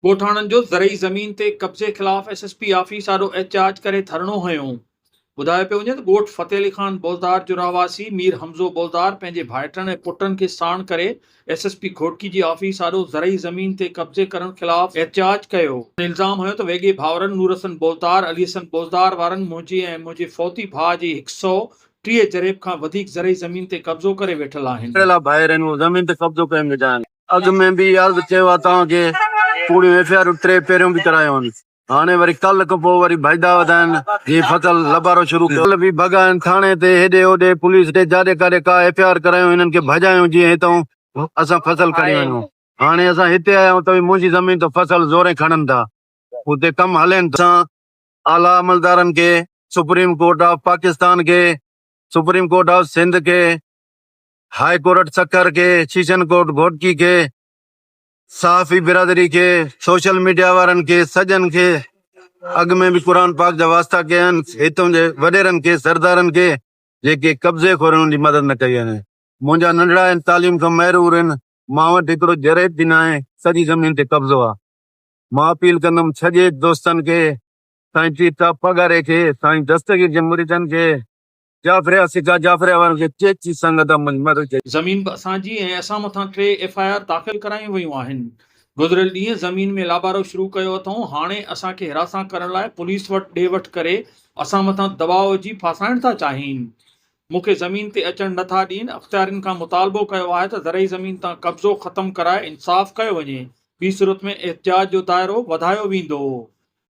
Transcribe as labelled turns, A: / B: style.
A: ॻोठाणनि जो ज़रई ज़मीन ते कब्ज़े ख़िलाफ़ एसएसपी ऑफिस ॾाढो एहतिजाज करे धरणो हयो। ॿुधायो पियो वञे त ॻोठ फ़तेह अली ख़ान बोलदार जो रहवासी मीर हमज़ो बोलदार पंहिंजे भाइटनि ऐं पुटनि खे साण करे एसएसपी घोटकी जी ऑफिस ॾाढो ज़रई ज़मीन ते कब्ज़े करण ख़िलाफ़ एहतिजाज कयो। इल्ज़ाम हुयो त वेॻे भाउरनि नूर हसन बोलदार, अली हसन बोलदार वारनि मुंहिंजे फौती भाउ जी 130 जरेब खां वधीक ज़रई ज़मीन ते कब्ज़ो करे वेठल आहिनि।
B: भाइर आहिनि, ज़मीन ते कब्ज़ो कयो विझाइनि। अॻु में बि अर्ज़ु कयो आहे तव्हांखे, पूरियूं एफआईआर 3 पहिरियों बि करायूं आहिनि। हाणे वरी कल्ह खां पोइ वरी भॼदा वधाइनि, हीअ फसल लबारो शुरू कयो बि भॻाइनि थाणे ते, हेॾे होॾे पुलिस ते, जाॾे काॾे का एफआईआर करायूं, हिननि खे भॼायूं जीअं हितां असां फसल खणी वञूं। हाणे असां हिते आया आहियूं त मुंहिंजी ज़मीन तो फसल ज़ोरे खणनि था, हुते कम हलेनि था। आला अमलदारनि खे, सुप्रीम कोर्ट ऑफ पाकिस्तान खे, सुप्रीम कोर्ट ऑफ सिंध के, हाई कोर्ट सक्कर के, सेशन कोर्ट घोटकी के, सहाफ़ी बिरादरी के, सोशल मीडिया वारनि खे, सजन खे, अॻु में बि क़ुर पाक जा वास्ता कया आहिनि, हितां जे वॾेरनि खे, सरदारनि खे, जेके कब्ज़े खोरनि जी मदद न कई आहे। मुंहिंजा नंढड़ा आहिनि, तालीम खां महरूर आहिनि, मां वटि हिकिड़ो जरेब बि न आहे, सॼी ज़मीन ते कब्ज़ो आहे। मां अपील कंदुमि सॼे दोस्तनि खे, साईं तीता पगारे खे, साईं दस्तगीर जे मुरीदनि खे, जाफरिया सिका जाफरिया वारनि खे, चेची संगत मदद।
A: ज़मीन बि असांजी ऐं असां मथां 3 एफआईआर दाख़िल करायूं वयूं आहिनि। गुज़िरियल ॾींहुं ज़मीन में लाबारो शुरू कयो अथऊं। हाणे असांखे हिरासत करण लाइ पुलिस वटि ॾे वठि करे असां मथां दबाव विझी फासाइण था चाहिनि। मूंखे ज़मीन ते अचणु नथा ॾियनि। अख़्तियारनि खां मुतालबो कयो आहे त ज़रई ज़मीन तां कब्ज़ो ख़तमु कराए इंसाफ़ कयो वञे। ॿी सूरत में एहतिजाज जो दाइरो वधायो वेंदो।